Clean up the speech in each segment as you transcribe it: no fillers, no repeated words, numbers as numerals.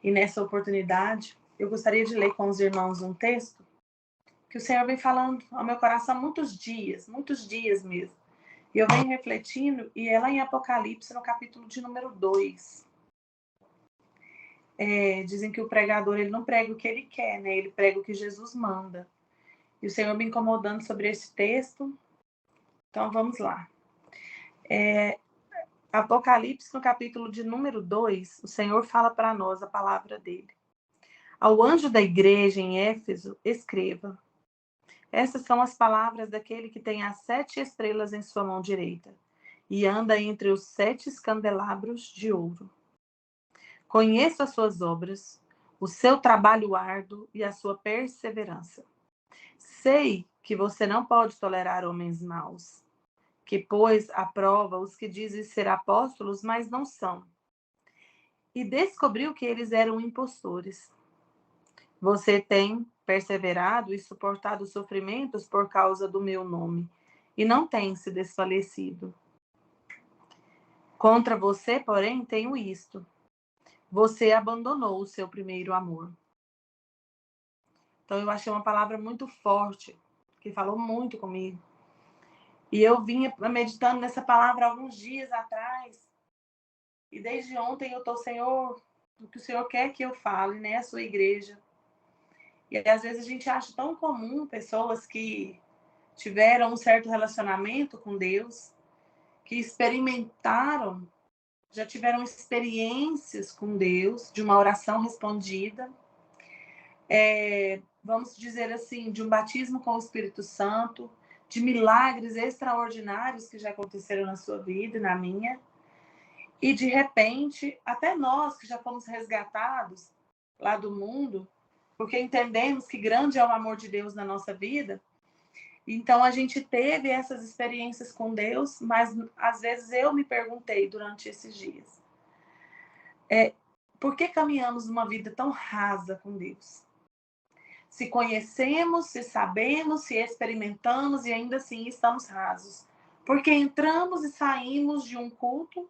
E nessa oportunidade, eu gostaria de ler com os irmãos um texto que o Senhor vem falando ao meu coração há muitos dias mesmo. E eu venho refletindo, e é lá em Apocalipse, no capítulo de número 2. Dizem que o pregador, ele não prega o que ele quer, né? Ele prega o que Jesus manda. E o Senhor me incomodando sobre esse texto. Então, vamos lá. Apocalipse, no capítulo de número 2, o Senhor fala para nós a palavra dele. Ao anjo da igreja em Éfeso, escreva: essas são as palavras daquele que tem as 7 estrelas em sua mão direita e anda entre os 7 candelabros de ouro. Conheço as suas obras, o seu trabalho árduo e a sua perseverança. Sei que você não pode tolerar homens maus, que pôs à prova os que dizem ser apóstolos, mas não são. E descobriu que eles eram impostores. Você tem perseverado e suportado sofrimentos por causa do meu nome, e não tem se desfalecido. Contra você, porém, tenho isto: você abandonou o seu primeiro amor. Então, eu achei uma palavra muito forte, que falou muito comigo. E eu vinha meditando nessa palavra alguns dias atrás. E desde ontem eu estou, Senhor, o que o Senhor quer que eu fale, né? A sua igreja. E às vezes a gente acha tão comum pessoas que tiveram um certo relacionamento com Deus, que experimentaram, já tiveram experiências com Deus, de uma oração respondida, vamos dizer assim, de um batismo com o Espírito Santo, de milagres extraordinários que já aconteceram na sua vida e na minha. E, de repente, até nós que já fomos resgatados lá do mundo, porque entendemos que grande é o amor de Deus na nossa vida, então a gente teve essas experiências com Deus, mas às vezes eu me perguntei durante esses dias, por que caminhamos uma vida tão rasa com Deus? Se conhecemos, se sabemos, se experimentamos e ainda assim estamos rasos. Porque entramos e saímos de um culto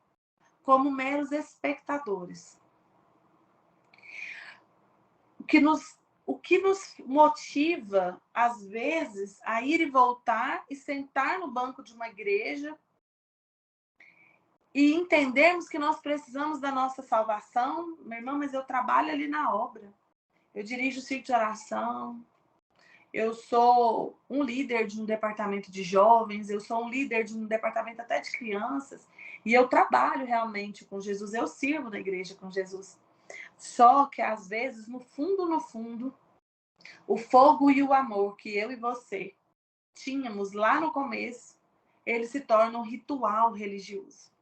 como meros espectadores. O que nos motiva, às vezes, a ir e voltar e sentar no banco de uma igreja e entendermos que nós precisamos da nossa salvação. Meu irmão, mas eu trabalho ali na obra. Eu dirijo o círculo de oração. Eu sou um líder de um departamento de jovens. Eu sou um líder de um departamento até de crianças. E eu trabalho realmente com Jesus. Eu sirvo na igreja com Jesus. Só que, às vezes, no fundo, o fogo e o amor que eu e você tínhamos lá no começo, ele se torna um ritual religioso.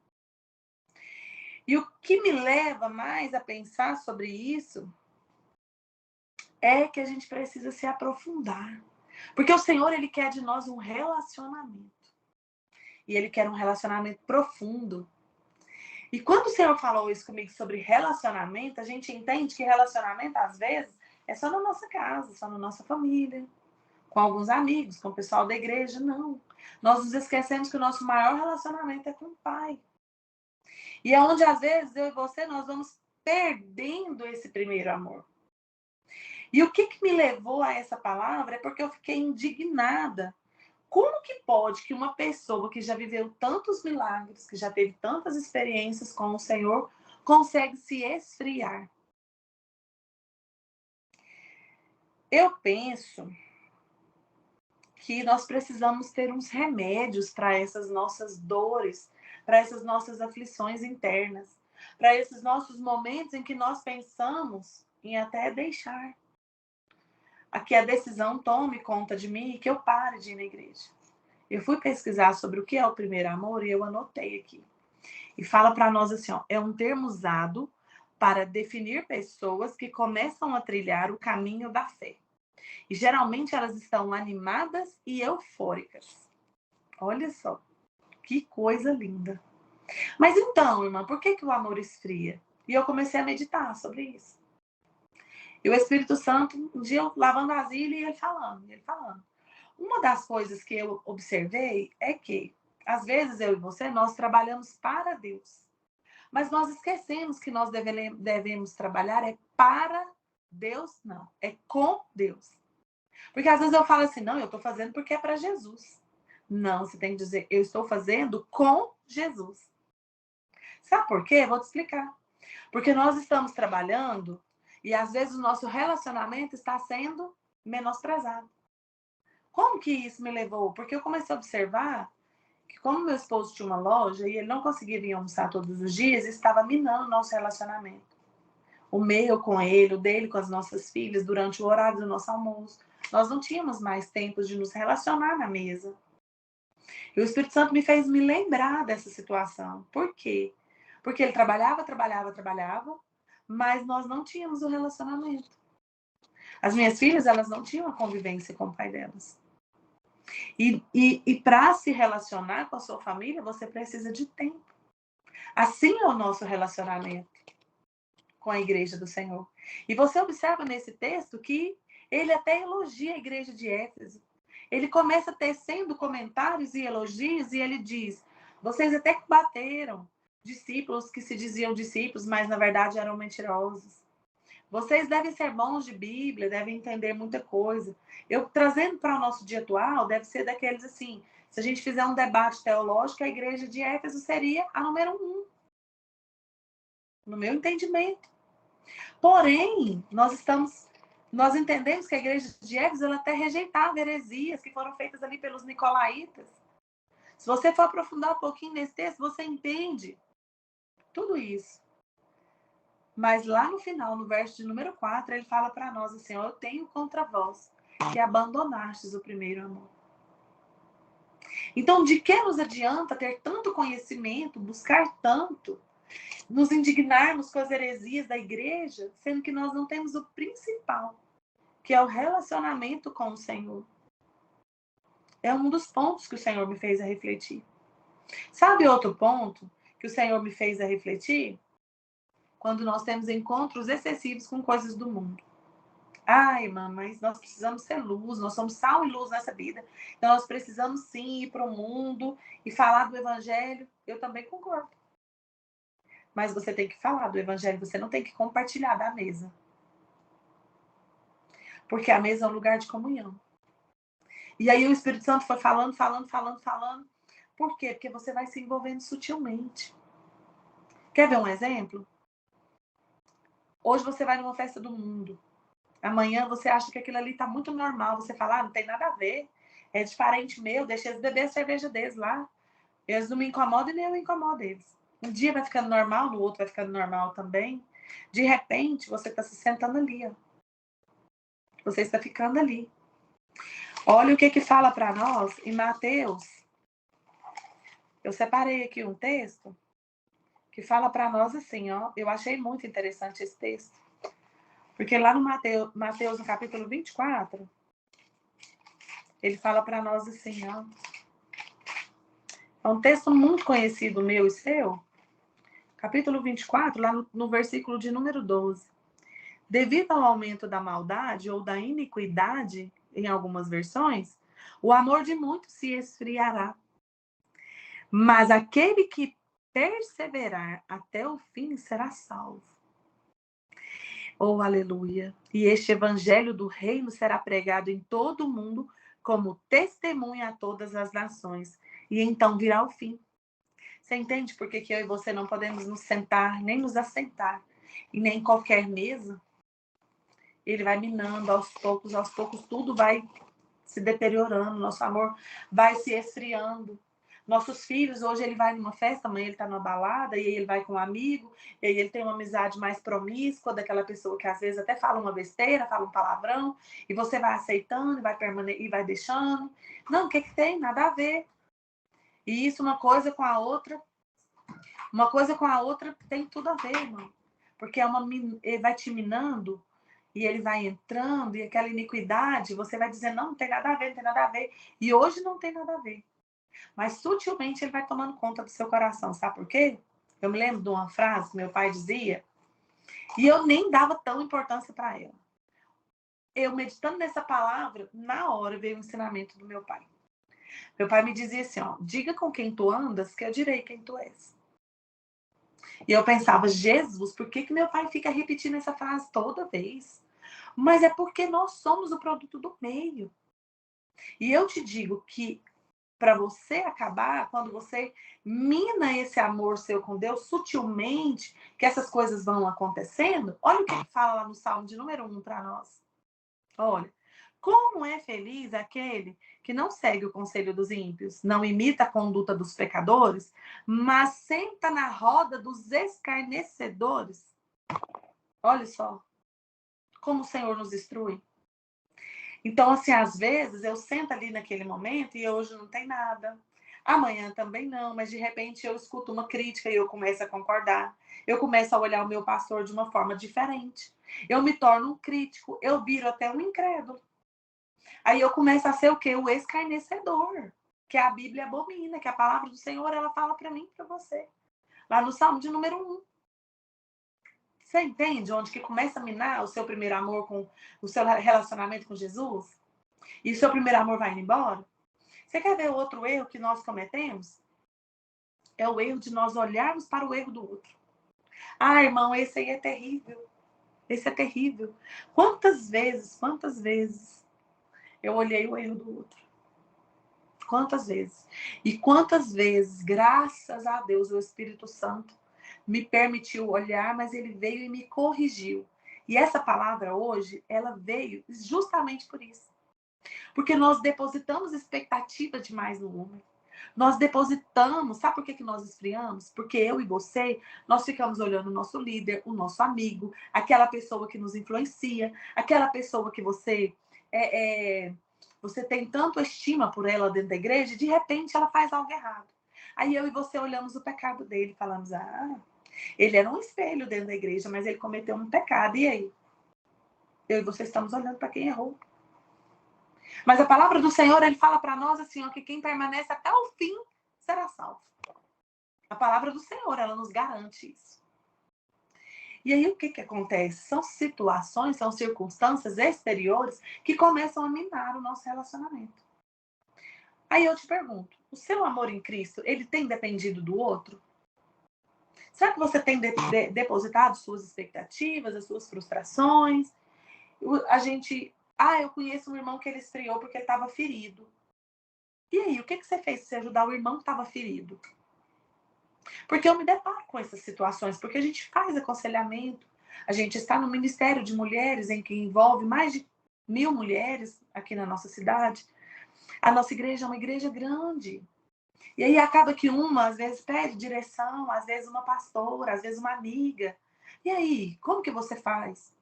E o que me leva mais a pensar sobre isso é que a gente precisa se aprofundar. Porque o Senhor, ele quer de nós um relacionamento. E ele quer um relacionamento profundo. E quando o Senhor falou isso comigo sobre relacionamento, a gente entende que relacionamento, às vezes, é só na nossa casa, só na nossa família, com alguns amigos, com o pessoal da igreja. Não. Nós nos esquecemos que o nosso maior relacionamento é com o Pai. E é onde, às vezes, eu e você, nós vamos perdendo esse primeiro amor. E o que me levou a essa palavra é porque eu fiquei indignada. Como que pode que uma pessoa que já viveu tantos milagres, que já teve tantas experiências com o Senhor, consegue se esfriar? Eu penso que nós precisamos ter uns remédios para essas nossas dores, para essas nossas aflições internas, para esses nossos momentos em que nós pensamos em até deixar. Que a decisão tome conta de mim e que eu pare de ir na igreja. Eu fui pesquisar sobre o que é o primeiro amor e eu anotei aqui. E fala para nós assim, ó, é um termo usado para definir pessoas que começam a trilhar o caminho da fé. E geralmente elas estão animadas e eufóricas. Olha só, que coisa linda. Mas então, irmã, por que o amor esfria? E eu comecei a meditar sobre isso. E o Espírito Santo, um dia eu lavando a vasilha e ele falando. Uma das coisas que eu observei é que, às vezes, eu e você, nós trabalhamos para Deus. Mas nós esquecemos que nós devemos trabalhar é para Deus, não. É com Deus. Porque às vezes eu falo assim, não, eu estou fazendo porque é para Jesus. Não, você tem que dizer, eu estou fazendo com Jesus. Sabe por quê? Vou te explicar. Porque nós estamos trabalhando e às vezes o nosso relacionamento está sendo menosprezado. Como que isso me levou? Porque eu comecei a observar que como meu esposo tinha uma loja e ele não conseguia vir almoçar todos os dias, estava minando o nosso relacionamento. O meu com ele, o dele com as nossas filhas, durante o horário do nosso almoço. Nós não tínhamos mais tempo de nos relacionar na mesa. E o Espírito Santo me fez me lembrar dessa situação. Por quê? Porque ele trabalhava, mas nós não tínhamos o relacionamento. As minhas filhas, elas não tinham a convivência com o pai delas. E para se relacionar com a sua família, você precisa de tempo. Assim é o nosso relacionamento com a igreja do Senhor. E você observa nesse texto que ele até elogia a igreja de Éfeso. Ele começa tecendo comentários e elogios e ele diz, vocês até que bateram discípulos que se diziam discípulos, mas na verdade eram mentirosos. Vocês devem ser bons de Bíblia, devem entender muita coisa. Eu trazendo para o nosso dia atual, deve ser daqueles assim, se a gente fizer um debate teológico, a igreja de Éfeso seria a número 1, no meu entendimento. Porém, nós entendemos que a igreja de Éfeso ela até rejeitava heresias que foram feitas ali pelos nicolaítas. Se você for aprofundar um pouquinho nesse texto, você entende tudo isso. Mas lá no final, no verso de número 4, ele fala para nós assim, eu tenho contra vós que abandonastes o primeiro amor. Então, de que nos adianta ter tanto conhecimento, buscar tanto, nos indignarmos com as heresias da igreja, sendo que nós não temos o principal, que é o relacionamento com o Senhor. É um dos pontos que o Senhor me fez a refletir. Sabe outro ponto que o Senhor me fez a refletir? Quando nós temos encontros excessivos com coisas do mundo. Ai, irmã, mas nós precisamos ser luz, nós somos sal e luz nessa vida. Então, nós precisamos sim ir para o mundo e falar do evangelho. Eu também concordo. Mas você tem que falar do evangelho, você não tem que compartilhar da mesa. Porque a mesa é um lugar de comunhão. E aí o Espírito Santo foi falando. Por quê? Porque você vai se envolvendo sutilmente. Quer ver um exemplo? Hoje você vai numa festa do mundo. Amanhã você acha que aquilo ali está muito normal. Você fala, não tem nada a ver. É de parente meu, deixa eles beber a cerveja deles lá. Eles não me incomodam e nem eu incomodo eles. Um dia vai ficando normal, no outro vai ficando normal também. De repente, você está se sentando ali, ó. Você está ficando ali. Olha o que fala para nós em Mateus. Eu separei aqui um texto que fala para nós assim, ó. Eu achei muito interessante esse texto. Porque lá no Mateus no capítulo 24, ele fala para nós assim, ó. É um texto muito conhecido meu e seu. Capítulo 24, lá no versículo de número 12. Devido ao aumento da maldade ou da iniquidade, em algumas versões, o amor de muitos se esfriará. Mas aquele que perseverar até o fim será salvo. Oh, aleluia! E este evangelho do reino será pregado em todo o mundo como testemunha a todas as nações. E então virá o fim. Você entende por que eu e você não podemos nos sentar, nem nos assentar, e nem em qualquer mesa? Ele vai minando aos poucos, tudo vai se deteriorando, nosso amor vai se esfriando. Nossos filhos, hoje ele vai numa festa, amanhã ele está numa balada, e aí ele vai com um amigo, e aí ele tem uma amizade mais promíscua, daquela pessoa que às vezes até fala uma besteira, fala um palavrão, e você vai aceitando, e vai deixando. Não, o que tem? Nada a ver. E isso, uma coisa com a outra tem tudo a ver, irmão. Porque ele vai te minando, e ele vai entrando, e aquela iniquidade, você vai dizer, não tem nada a ver, não tem nada a ver. E hoje não tem nada a ver. Mas sutilmente ele vai tomando conta do seu coração. Sabe por quê? Eu me lembro de uma frase que meu pai dizia, e eu nem dava tão importância para ela. Eu meditando nessa palavra, na hora veio o ensinamento do meu pai. Meu pai me dizia assim, ó, diga com quem tu andas, que eu direi quem tu és. E eu pensava, Jesus, por que meu pai fica repetindo essa frase toda vez? Mas é porque nós somos o produto do meio. E eu te digo que para você acabar, quando você mina esse amor seu com Deus sutilmente, que essas coisas vão acontecendo, olha o que ele fala lá no Salmo de número 1 para nós. Olha, como é feliz aquele que não segue o conselho dos ímpios, não imita a conduta dos pecadores, mas senta na roda dos escarnecedores. Olha só como o Senhor nos instrui. Então, assim, às vezes eu sento ali naquele momento e hoje não tem nada. Amanhã também não, mas de repente eu escuto uma crítica e eu começo a concordar. Eu começo a olhar o meu pastor de uma forma diferente. Eu me torno um crítico, eu viro até um incrédulo. Aí eu começo a ser o quê? O escarnecedor, que a Bíblia abomina, que a palavra do Senhor, ela fala para mim e para você. Lá no Salmo de número 1. Você entende onde que começa a minar o seu primeiro amor com o seu relacionamento com Jesus? E o seu primeiro amor vai indo embora? Você quer ver outro erro que nós cometemos? É o erro de nós olharmos para o erro do outro. Ah, irmão, esse aí é terrível. Esse é terrível. Quantas vezes eu olhei o erro do outro? Quantas vezes? E quantas vezes, graças a Deus, o Espírito Santo me permitiu olhar, mas ele veio e me corrigiu. E essa palavra hoje, ela veio justamente por isso. Porque nós depositamos expectativa demais no homem. Nós depositamos, sabe por que nós esfriamos? Porque eu e você, nós ficamos olhando o nosso líder, o nosso amigo, aquela pessoa que nos influencia, aquela pessoa que você tem tanto estima por ela dentro da igreja, e de repente ela faz algo errado. Aí eu e você olhamos o pecado dele e falamos, ele era um espelho dentro da igreja, mas ele cometeu um pecado, e aí? Eu e você estamos olhando para quem errou. Mas a palavra do Senhor, ele fala para nós assim, ó, que quem permanece até o fim será salvo. A palavra do Senhor, ela nos garante isso. E aí o que acontece? São situações, são circunstâncias exteriores que começam a minar o nosso relacionamento. Aí eu te pergunto, o seu amor em Cristo, ele tem dependido do outro? Será que você tem depositado suas expectativas, as suas frustrações? Eu conheço um irmão que ele esfriou porque ele estava ferido. E aí, o que você fez para você ajudar o irmão que estava ferido? Porque eu me deparo com essas situações, porque a gente faz aconselhamento, a gente está no Ministério de Mulheres, em que envolve mais de 1000 mulheres aqui na nossa cidade. A nossa igreja é uma igreja grande. E aí acaba que uma, às vezes, pede direção, às vezes uma pastora, às vezes uma amiga. E aí, como que você faz?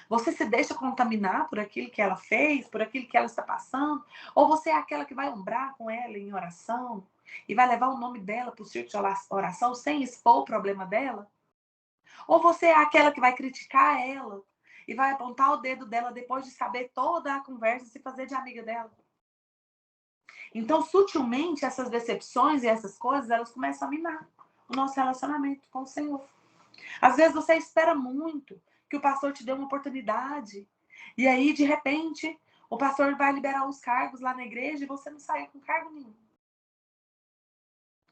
Você se deixa contaminar por aquilo que ela fez, por aquilo que ela está passando? Ou você é aquela que vai ombrar com ela em oração e vai levar o nome dela para o círculo de oração sem expor o problema dela? Ou você é aquela que vai criticar ela e vai apontar o dedo dela depois de saber toda a conversa e se fazer de amiga dela? Então, sutilmente, essas decepções e essas coisas, elas começam a minar o nosso relacionamento com o Senhor. Às vezes você espera muito que o pastor te dê uma oportunidade. E aí, de repente, o pastor vai liberar os cargos lá na igreja e você não sai com cargo nenhum.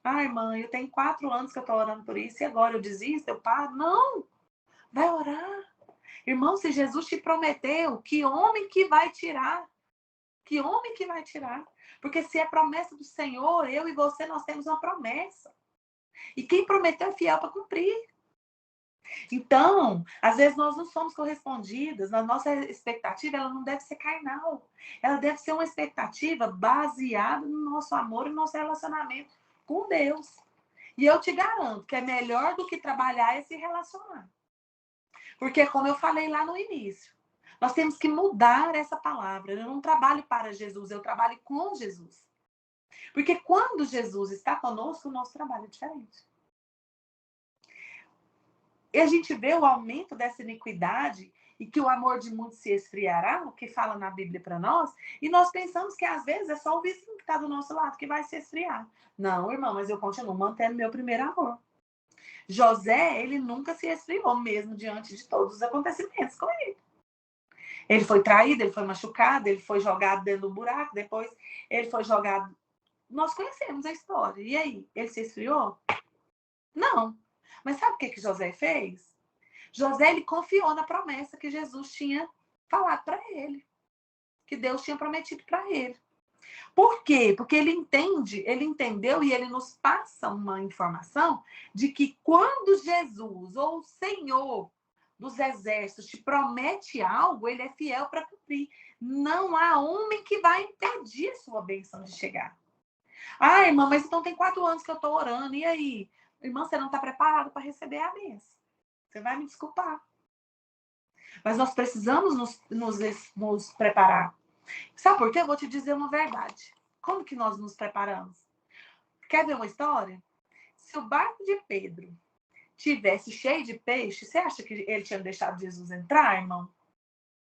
Ai, mãe, eu tenho 4 anos que eu estou orando por isso e agora eu desisto, eu paro. Não! Vai orar. Irmão, se Jesus te prometeu, que homem que vai tirar? Que homem que vai tirar? Porque se é promessa do Senhor, eu e você, nós temos uma promessa. E quem prometeu é fiel para cumprir. Então, às vezes nós não somos correspondidas, a nossa expectativa ela não deve ser carnal. Ela deve ser uma expectativa baseada no nosso amor e no nosso relacionamento com Deus. E eu te garanto que é melhor do que trabalhar é se relacionar. Porque, como eu falei lá no início, nós temos que mudar essa palavra. Eu não trabalho para Jesus, eu trabalho com Jesus. Porque quando Jesus está conosco, o nosso trabalho é diferente. E a gente vê o aumento dessa iniquidade e que o amor de muitos se esfriará, o que fala na Bíblia para nós, e nós pensamos que às vezes é só o vizinho que está do nosso lado que vai se esfriar. Não, irmão, mas eu continuo mantendo meu primeiro amor. José, ele nunca se esfriou mesmo diante de todos os acontecimentos com ele. Ele foi traído, ele foi machucado, ele foi jogado dentro do buraco, depois ele foi jogado. Nós conhecemos a história. E aí, ele se esfriou? Não. Mas sabe o que José fez? José, ele confiou na promessa que Jesus tinha falado para ele, que Deus tinha prometido para ele. Por quê? Porque ele entendeu e ele nos passa uma informação de que quando Jesus ou o Senhor dos exércitos te promete algo, ele é fiel para cumprir. Não há homem que vai impedir a sua bênção de chegar. Ah, irmã, mas então tem 4 anos que eu estou orando. E aí? Irmã, você não está preparado para receber a bênção. Você vai me desculpar. Mas nós precisamos nos preparar. Sabe por quê? Eu vou te dizer uma verdade. Como que nós nos preparamos? Quer ver uma história? Se o barco de Pedro tivesse cheio de peixe, você acha que ele tinha deixado Jesus entrar, irmão?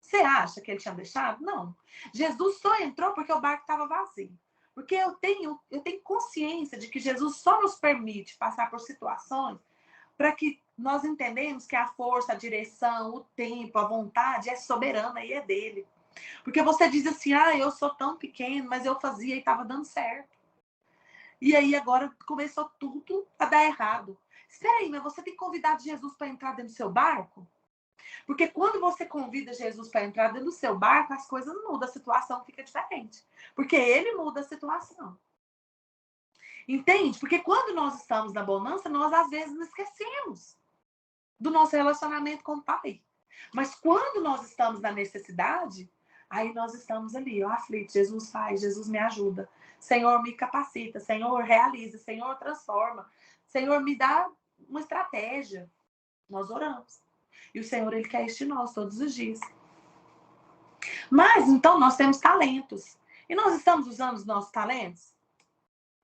Você acha que ele tinha deixado? Não. Jesus só entrou porque o barco estava vazio. Porque eu tenho consciência de que Jesus só nos permite passar por situações para que nós entendamos que a força, a direção, o tempo, a vontade é soberana e é dele. Porque você diz assim, eu sou tão pequeno, mas eu fazia e estava dando certo. E aí agora começou tudo a dar errado. Espera aí, mas você tem convidado Jesus para entrar dentro do seu barco? Porque quando você convida Jesus para entrar dentro do seu barco, as coisas mudam, a situação fica diferente. Porque ele muda a situação. Entende? Porque quando nós estamos na bonança, nós às vezes nos esquecemos do nosso relacionamento com o Pai. Mas quando nós estamos na necessidade, aí nós estamos ali, aflitos. Jesus faz, Jesus me ajuda. Senhor, me capacita. Senhor, realiza. Senhor, transforma. Senhor, me dá uma estratégia. Nós oramos. E o Senhor, Ele quer isso de nós todos os dias. Mas, então, nós temos talentos. E nós estamos usando os nossos talentos?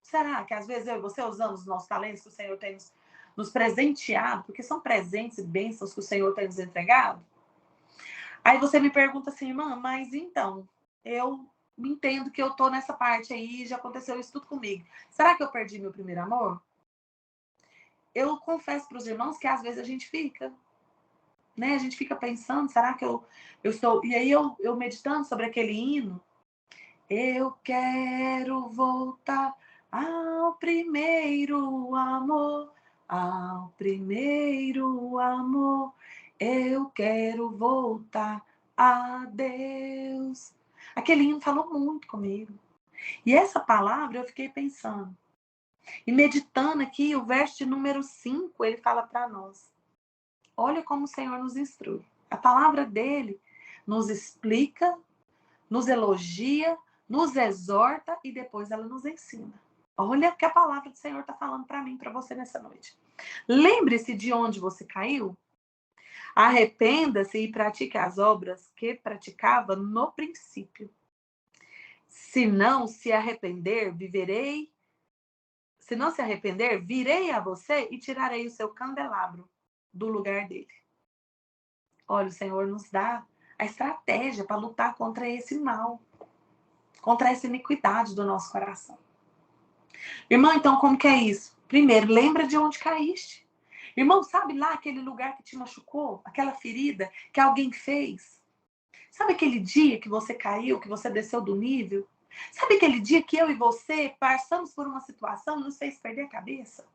Será que às vezes eu e você usamos os nossos talentos que o Senhor tem nos presenteado? Porque são presentes e bênçãos que o Senhor tem nos entregado? Aí você me pergunta assim, irmã, mas então, eu entendo que eu tô nessa parte aí, já aconteceu isso tudo comigo. Será que eu perdi meu primeiro amor? Eu confesso para os irmãos que às vezes a gente fica, né? A gente fica pensando, será que eu estou... E aí eu meditando sobre aquele hino, eu quero voltar ao primeiro amor, ao primeiro amor. Eu quero voltar a Deus. Aquele hino falou muito comigo. E essa palavra eu fiquei pensando. E meditando aqui, o verso de número 5, ele fala para nós. Olha como o Senhor nos instrui. A palavra dele nos explica, nos elogia, nos exorta e depois ela nos ensina. Olha o que a palavra do Senhor está falando para mim, para você nessa noite. Lembre-se de onde você caiu. Arrependa-se e pratique as obras que praticava no princípio. Se não se arrepender, viverei. Se não se arrepender, virei a você e tirarei o seu candelabro do lugar dele. Olha, o Senhor nos dá a estratégia para lutar contra esse mal, contra essa iniquidade do nosso coração. Irmão, então como que é isso? Primeiro, lembra de onde caíste. Irmão, sabe lá aquele lugar que te machucou? Aquela ferida que alguém fez? Sabe aquele dia que você caiu, que você desceu do nível? Sabe aquele dia que eu e você passamos por uma situação e nos fez perder a cabeça?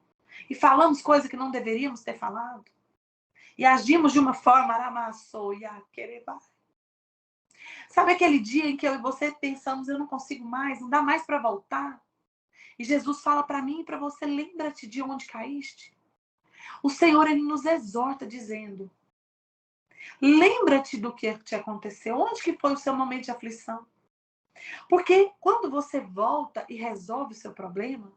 E falamos coisas que não deveríamos ter falado? E agimos de uma forma aramassou e aquereba. Sabe aquele dia em que eu e você pensamos, eu não consigo mais, não dá mais para voltar? E Jesus fala para mim e para você, lembra-te de onde caíste. O Senhor, Ele nos exorta dizendo, lembra-te do que te aconteceu, onde que foi o seu momento de aflição. Porque quando você volta e resolve o seu problema,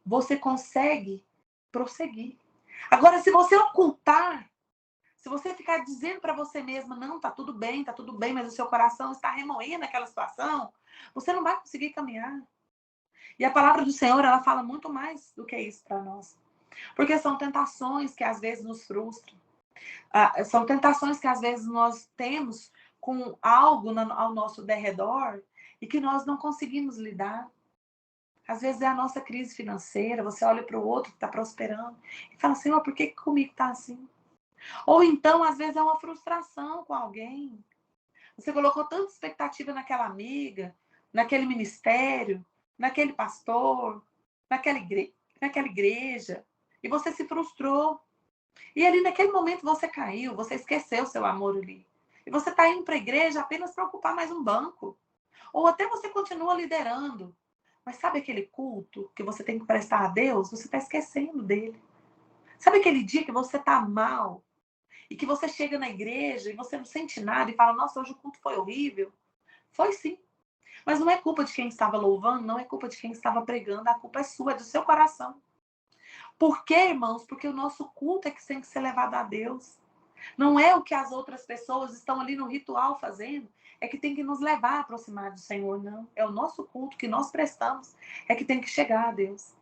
você consegue prosseguir. Agora, se você ocultar, se você ficar dizendo para você mesma, não, tá tudo bem, mas o seu coração está remoendo aquela situação, você não vai conseguir caminhar. E a palavra do Senhor, ela fala muito mais do que isso para nós. Porque são tentações que às vezes nos frustram. São tentações que às vezes nós temos com algo ao nosso derredor e que nós não conseguimos lidar. Às vezes é a nossa crise financeira, você olha para o outro que está prosperando e fala, Senhor, por que comigo está assim? Ou então, às vezes, é uma frustração com alguém. Você colocou tanta expectativa naquela amiga, naquele ministério, naquele pastor, naquela igreja, e você se frustrou. E ali naquele momento você caiu, você esqueceu seu amor ali. E você está indo para a igreja apenas para ocupar mais um banco. Ou até você continua liderando. Mas sabe aquele culto que você tem que prestar a Deus? Você está esquecendo dele. Sabe aquele dia que você está mal e que você chega na igreja e você não sente nada e fala, nossa, hoje o culto foi horrível? Foi sim. Mas não é culpa de quem estava louvando, não é culpa de quem estava pregando, a culpa é sua, é do seu coração. Por quê, irmãos? Porque o nosso culto é que tem que ser levado a Deus. Não é o que as outras pessoas estão ali no ritual fazendo, é que tem que nos levar a aproximar do Senhor, não. É o nosso culto que nós prestamos, é que tem que chegar a Deus.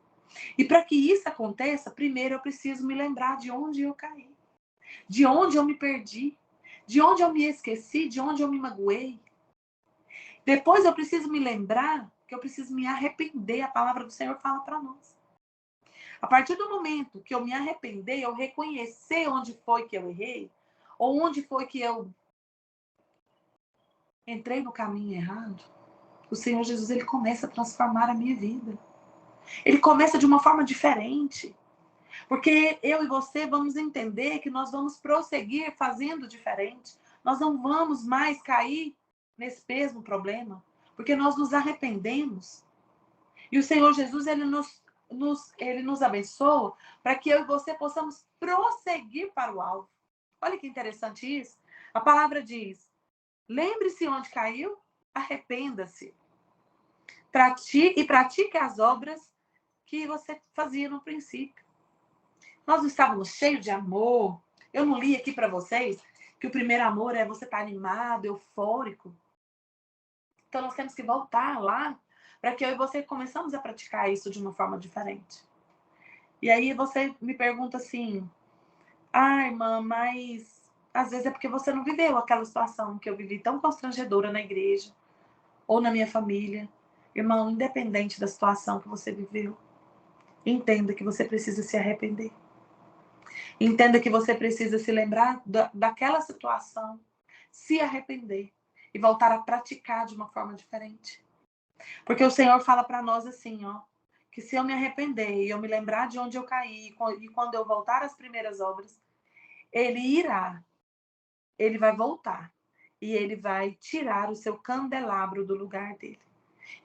E para que isso aconteça, primeiro eu preciso me lembrar de onde eu caí, de onde eu me perdi, de onde eu me esqueci, de onde eu me magoei. Depois eu preciso me lembrar que eu preciso me arrepender, a palavra do Senhor fala para nós. A partir do momento que eu me arrepender, eu reconhecer onde foi que eu errei, ou onde foi que eu entrei no caminho errado, o Senhor Jesus, ele começa a transformar a minha vida. Ele começa de uma forma diferente. Porque eu e você vamos entender que nós vamos prosseguir fazendo diferente. Nós não vamos mais cair nesse mesmo problema. Porque nós nos arrependemos. E o Senhor Jesus, ele nos abençoa para que eu e você possamos prosseguir para o alvo. Olha que interessante isso. A palavra diz, lembre-se onde caiu, arrependa-se. Pratique as obras que você fazia no princípio. Nós estávamos cheios de amor. Eu não li aqui para vocês que o primeiro amor é você estar animado, eufórico. Então nós temos que voltar lá para que eu e você começamos a praticar isso de uma forma diferente. E aí você me pergunta assim, irmã, mas às vezes é porque você não viveu aquela situação que eu vivi tão constrangedora na igreja ou na minha família. Irmão, independente da situação que você viveu, entenda que você precisa se arrepender. Entenda que você precisa se lembrar daquela situação, se arrepender e voltar a praticar de uma forma diferente. Porque o Senhor fala para nós assim, ó, que se eu me arrepender e eu me lembrar de onde eu caí e quando eu voltar às primeiras obras, ele vai voltar e ele vai tirar o seu candelabro do lugar dele.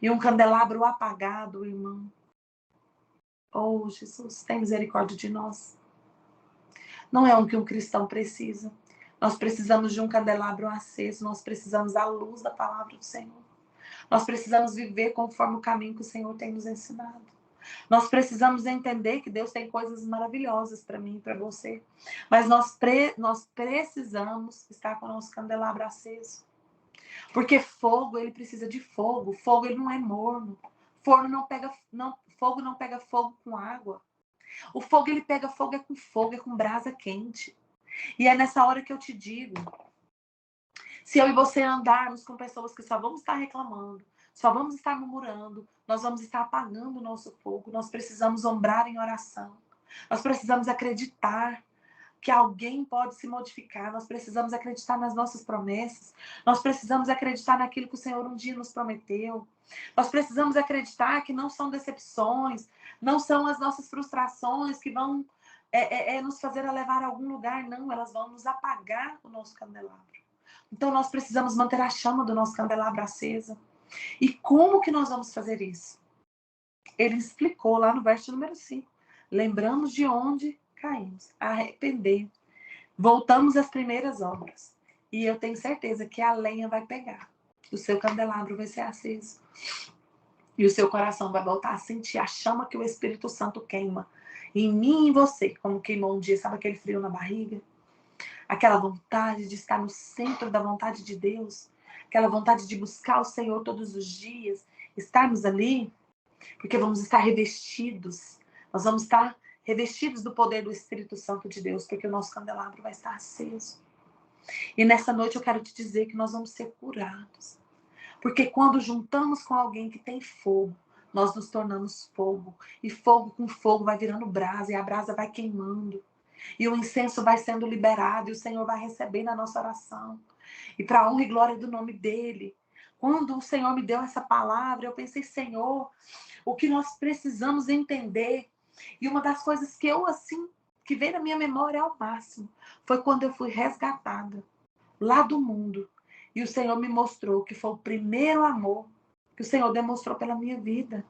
E um candelabro apagado, irmão. Oh, Jesus, tem misericórdia de nós. Não é o que um cristão precisa. Nós precisamos de um candelabro aceso, nós precisamos da luz da palavra do Senhor. Nós precisamos viver conforme o caminho que o Senhor tem nos ensinado. Nós precisamos entender que Deus tem coisas maravilhosas para mim e para você. Mas nós precisamos estar com o nosso candelabro aceso. Porque fogo, ele precisa de fogo. Fogo, ele não é morno. Fogo não pega fogo com água. O fogo, ele pega fogo, é com brasa quente. E é nessa hora que eu te digo, se eu e você andarmos com pessoas que só vão estar reclamando, só vamos estar murmurando, nós vamos estar apagando o nosso fogo, nós precisamos ombrar em oração. Nós precisamos acreditar que alguém pode se modificar, nós precisamos acreditar nas nossas promessas, nós precisamos acreditar naquilo que o Senhor um dia nos prometeu, nós precisamos acreditar que não são decepções, não são as nossas frustrações que vão nos fazer a levar a algum lugar, não, elas vão nos apagar o nosso candelabro. Então nós precisamos manter a chama do nosso candelabro acesa. E como que nós vamos fazer isso? Ele explicou lá no verso número 5. Lembramos de onde caímos, arrepender. Voltamos às primeiras obras. E eu tenho certeza que a lenha vai pegar. O seu candelabro vai ser aceso. E o seu coração vai voltar a sentir a chama que o Espírito Santo queima. Em mim e em você, como queimou um dia, sabe aquele frio na barriga? Aquela vontade de estar no centro da vontade de Deus. Aquela vontade de buscar o Senhor todos os dias. Estarmos ali, porque vamos estar revestidos. Nós vamos estar revestidos do poder do Espírito Santo de Deus, porque o nosso candelabro vai estar aceso. E nessa noite eu quero te dizer que nós vamos ser curados. Porque quando juntamos com alguém que tem fogo, nós nos tornamos fogo. E fogo com fogo vai virando brasa, e a brasa vai queimando. E o incenso vai sendo liberado, e o Senhor vai recebendo a nossa oração. E para a honra e glória do nome dEle. Quando o Senhor me deu essa palavra, eu pensei, Senhor, o que nós precisamos entender. E uma das coisas que eu, assim, que vem na minha memória ao máximo foi quando eu fui resgatada lá do mundo. E o Senhor me mostrou que foi o primeiro amor que o Senhor demonstrou pela minha vida.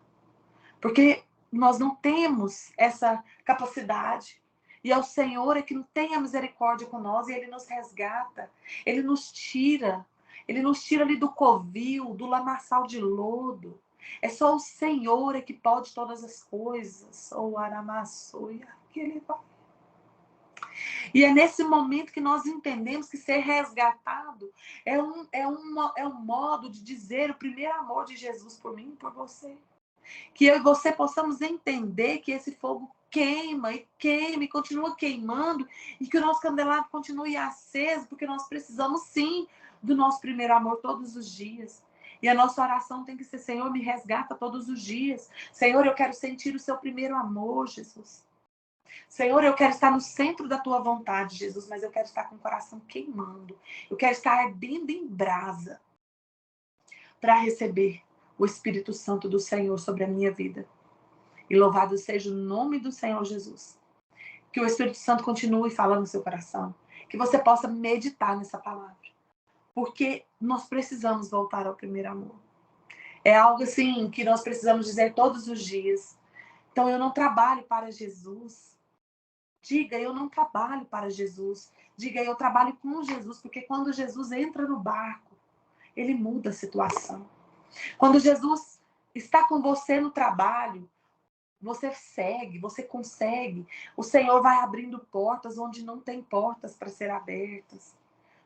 Porque nós não temos essa capacidade. E é o Senhor que tem a misericórdia com nós e Ele nos resgata. Ele nos tira. Ele nos tira ali do covil, do lamaçal de lodo. É só o Senhor que pode todas as coisas. O aramassoia, que Ele vai. E é nesse momento que nós entendemos que ser resgatado é um modo de dizer o primeiro amor de Jesus por mim e por você. Que eu e você possamos entender que esse fogo queima e queima e continua queimando e que o nosso candelabro continue aceso, porque nós precisamos sim do nosso primeiro amor todos os dias. E a nossa oração tem que ser: Senhor, me resgata todos os dias. Senhor, eu quero sentir o seu primeiro amor, Jesus. Senhor, eu quero estar no centro da tua vontade, Jesus, mas eu quero estar com o coração queimando. Eu quero estar ardendo em brasa para receber o Espírito Santo do Senhor sobre a minha vida. E louvado seja o nome do Senhor Jesus. Que o Espírito Santo continue falando no seu coração. Que você possa meditar nessa palavra. Porque nós precisamos voltar ao primeiro amor. É algo assim que nós precisamos dizer todos os dias. Então, eu não trabalho para Jesus. Diga: eu não trabalho para Jesus. Diga: eu trabalho com Jesus. Porque quando Jesus entra no barco, ele muda a situação. Quando Jesus está com você no trabalho, você segue, você consegue. O Senhor vai abrindo portas onde não tem portas para ser abertas.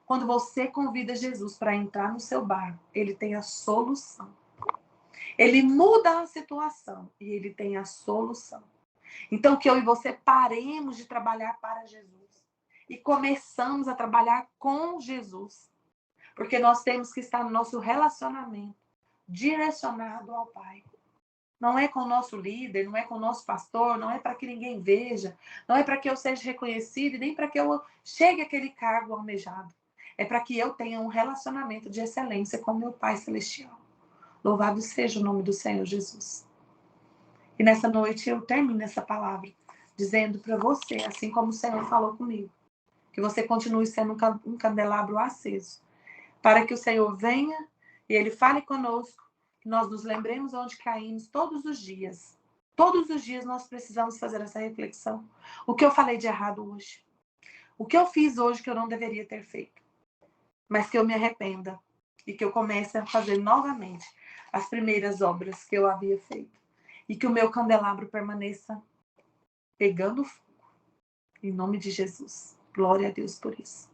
Quando você convida Jesus para entrar no seu barco, ele tem a solução. Ele muda a situação e ele tem a solução. Então, que eu e você paremos de trabalhar para Jesus e começamos a trabalhar com Jesus. Porque nós temos que estar no nosso relacionamento direcionado ao Pai. Não é com o nosso líder, não é com o nosso pastor, não é para que ninguém veja, não é para que eu seja reconhecido e nem para que eu chegue àquele cargo almejado. É para que eu tenha um relacionamento de excelência com meu Pai Celestial. Louvado seja o nome do Senhor Jesus. E nessa noite eu termino essa palavra dizendo para você, assim como o Senhor falou comigo, que você continue sendo um candelabro aceso, para que o Senhor venha e Ele fale conosco, que nós nos lembremos onde caímos todos os dias. Todos os dias nós precisamos fazer essa reflexão. O que eu falei de errado hoje? O que eu fiz hoje que eu não deveria ter feito? Mas que eu me arrependa e que eu comece a fazer novamente as primeiras obras que eu havia feito. E que o meu candelabro permaneça pegando fogo. Em nome de Jesus. Glória a Deus por isso.